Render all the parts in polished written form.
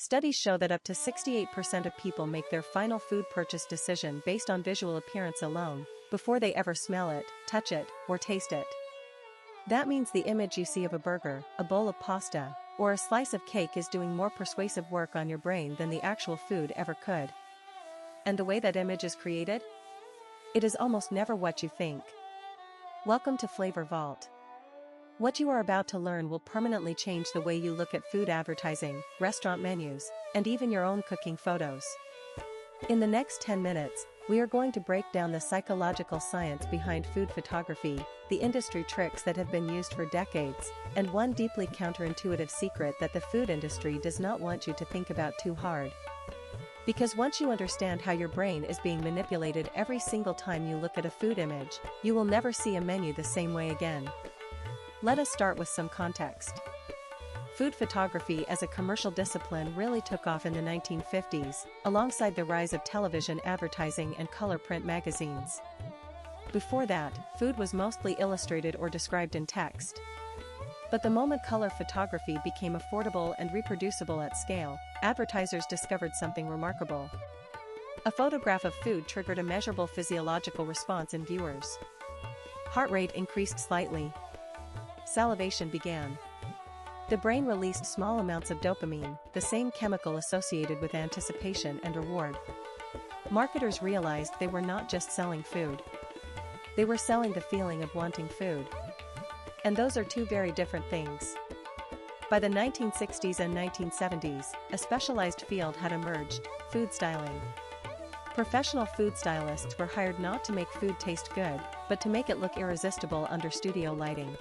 Studies show that up to 68% of people make their final food purchase decision based on visual appearance alone, before they ever smell it, touch it, or taste it. That means the image you see of a burger, a bowl of pasta, or a slice of cake is doing more persuasive work on your brain than the actual food ever could. And the way that image is created? It is almost never what you think. Welcome to Flavor Vault. What you are about to learn will permanently change the way you look at food advertising, restaurant menus, and even your own cooking photos. In the next 10 minutes, we are going to break down the psychological science behind food photography, the industry tricks that have been used for decades, and one deeply counterintuitive secret that the food industry does not want you to think about too hard. Because once you understand how your brain is being manipulated every single time you look at a food image, you will never see a menu the same way again. Let us start with some context. Food photography as a commercial discipline really took off in the 1950s, alongside the rise of television advertising and color print magazines. Before that, food was mostly illustrated or described in text. But the moment color photography became affordable and reproducible at scale, advertisers discovered something remarkable. A photograph of food triggered a measurable physiological response in viewers. Heart rate increased slightly. Salivation began. The brain released small amounts of dopamine, the same chemical associated with anticipation and reward. Marketers realized they were not just selling food. They were selling the feeling of wanting food. And those are two very different things. By the 1960s and 1970s, a specialized field had emerged: food styling. Professional food stylists were hired not to make food taste good, but to make it look irresistible under studio lighting.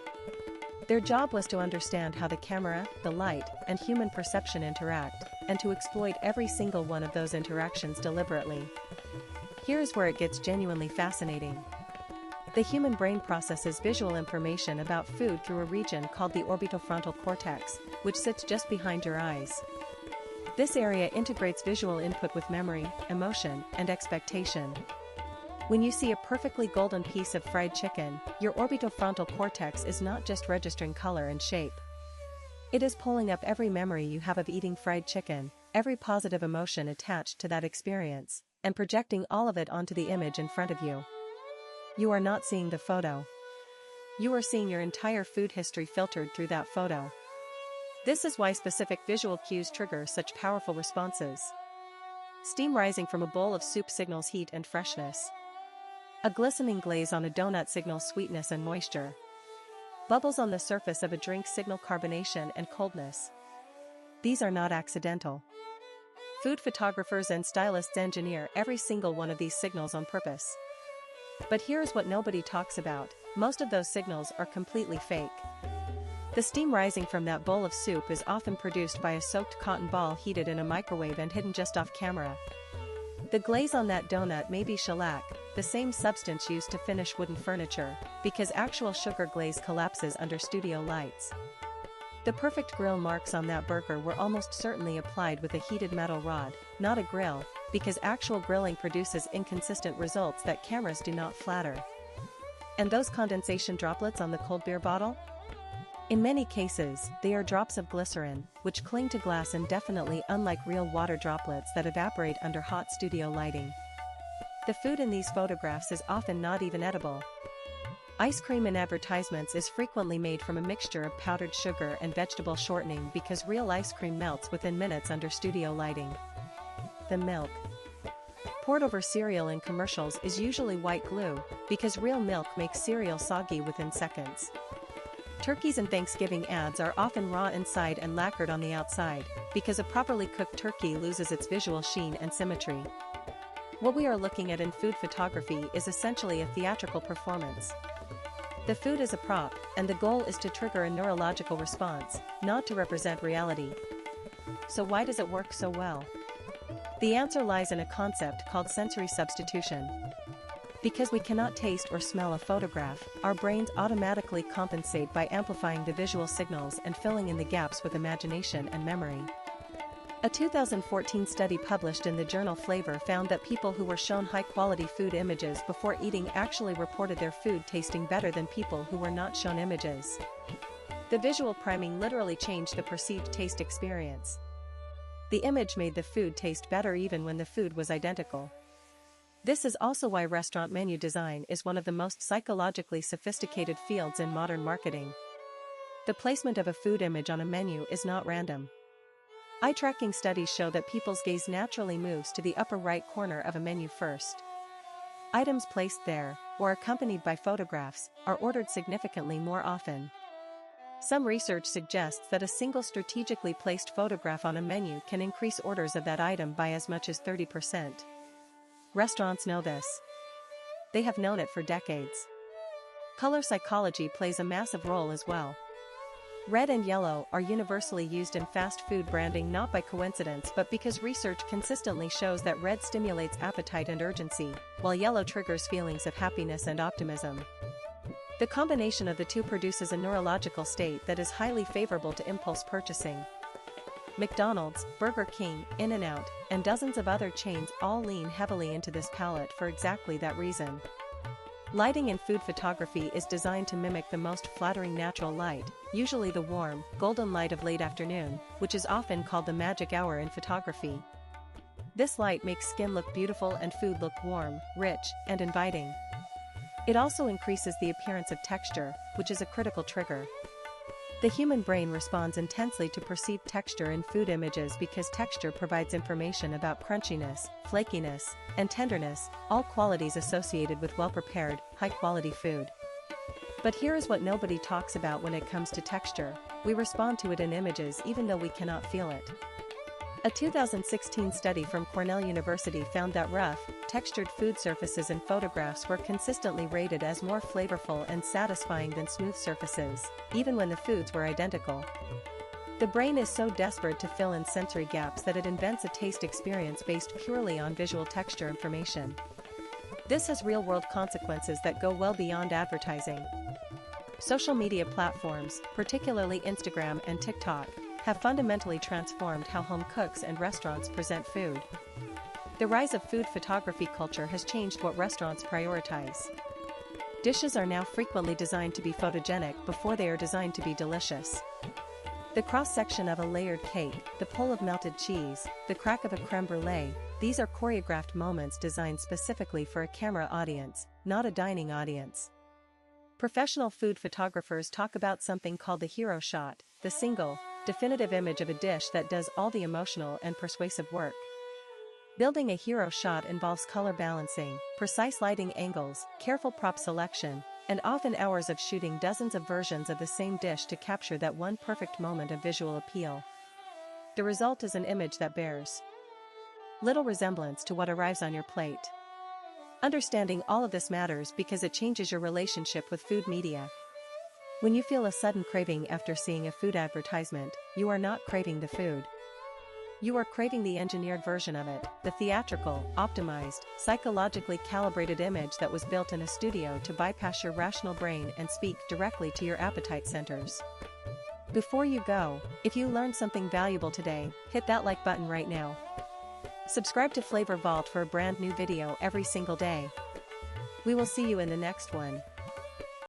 Their job was to understand how the camera, the light, and human perception interact, and to exploit every single one of those interactions deliberately. Here's where it gets genuinely fascinating. The human brain processes visual information about food through a region called the orbitofrontal cortex, which sits just behind your eyes. This area integrates visual input with memory, emotion, and expectation. When you see a perfectly golden piece of fried chicken, your orbitofrontal cortex is not just registering color and shape. It is pulling up every memory you have of eating fried chicken, every positive emotion attached to that experience, and projecting all of it onto the image in front of you. You are not seeing the photo. You are seeing your entire food history filtered through that photo. This is why specific visual cues trigger such powerful responses. Steam rising from a bowl of soup signals heat and freshness. A glistening glaze on a donut signals sweetness and moisture. Bubbles on the surface of a drink signal carbonation and coldness. These are not accidental. Food photographers and stylists engineer every single one of these signals on purpose. But here's what nobody talks about: most of those signals are completely fake. The steam rising from that bowl of soup is often produced by a soaked cotton ball heated in a microwave and hidden just off camera. The glaze on that donut may be shellac, the same substance used to finish wooden furniture, because actual sugar glaze collapses under studio lights. The perfect grill marks on that burger were almost certainly applied with a heated metal rod, not a grill, because actual grilling produces inconsistent results that cameras do not flatter. And those condensation droplets on the cold beer bottle? In many cases, they are drops of glycerin, which cling to glass indefinitely, unlike real water droplets that evaporate under hot studio lighting. The food in these photographs is often not even edible. Ice cream in advertisements is frequently made from a mixture of powdered sugar and vegetable shortening because real ice cream melts within minutes under studio lighting. The milk poured over cereal in commercials is usually white glue, because real milk makes cereal soggy within seconds. Turkeys in Thanksgiving ads are often raw inside and lacquered on the outside, because a properly cooked turkey loses its visual sheen and symmetry. What we are looking at in food photography is essentially a theatrical performance. The food is a prop, and the goal is to trigger a neurological response, not to represent reality. So why does it work so well? The answer lies in a concept called sensory substitution. Because we cannot taste or smell a photograph, our brains automatically compensate by amplifying the visual signals and filling in the gaps with imagination and memory. A 2014 study published in the journal Flavor found that people who were shown high-quality food images before eating actually reported their food tasting better than people who were not shown images. The visual priming literally changed the perceived taste experience. The image made the food taste better even when the food was identical. This is also why restaurant menu design is one of the most psychologically sophisticated fields in modern marketing. The placement of a food image on a menu is not random. Eye tracking studies show that people's gaze naturally moves to the upper right corner of a menu first. Items placed there, or accompanied by photographs, are ordered significantly more often. Some research suggests that a single strategically placed photograph on a menu can increase orders of that item by as much as 30%. Restaurants know this. They have known it for decades. Color psychology plays a massive role as well. Red and yellow are universally used in fast food branding not by coincidence but because research consistently shows that red stimulates appetite and urgency, while yellow triggers feelings of happiness and optimism. The combination of the two produces a neurological state that is highly favorable to impulse purchasing. McDonald's, Burger King, In-N-Out, and dozens of other chains all lean heavily into this palette for exactly that reason. Lighting in food photography is designed to mimic the most flattering natural light, usually the warm, golden light of late afternoon, which is often called the magic hour in photography. This light makes skin look beautiful and food look warm, rich, and inviting. It also increases the appearance of texture, which is a critical trigger. The human brain responds intensely to perceived texture in food images because texture provides information about crunchiness, flakiness, and tenderness, all qualities associated with well-prepared, high-quality food. But here is what nobody talks about when it comes to texture: we respond to it in images even though we cannot feel it. A 2016 study from Cornell University found that rough, textured food surfaces in photographs were consistently rated as more flavorful and satisfying than smooth surfaces, even when the foods were identical. The brain is so desperate to fill in sensory gaps that it invents a taste experience based purely on visual texture information. This has real-world consequences that go well beyond advertising. Social media platforms, particularly Instagram and TikTok, have fundamentally transformed how home cooks and restaurants present food. The rise of food photography culture has changed what restaurants prioritize. Dishes are now frequently designed to be photogenic before they are designed to be delicious. The cross-section of a layered cake, the pull of melted cheese, the crack of a creme brulee, these are choreographed moments designed specifically for a camera audience, not a dining audience. Professional food photographers talk about something called the hero shot, the single, definitive image of a dish that does all the emotional and persuasive work. Building a hero shot involves color balancing, precise lighting angles, careful prop selection, and often hours of shooting dozens of versions of the same dish to capture that one perfect moment of visual appeal. The result is an image that bears little resemblance to what arrives on your plate. Understanding all of this matters because it changes your relationship with food media. When you feel a sudden craving after seeing a food advertisement, you are not craving the food. You are craving the engineered version of it, the theatrical, optimized, psychologically calibrated image that was built in a studio to bypass your rational brain and speak directly to your appetite centers. Before you go, if you learned something valuable today, hit that like button right now. Subscribe to Flavor Vault for a brand new video every single day. We will see you in the next one.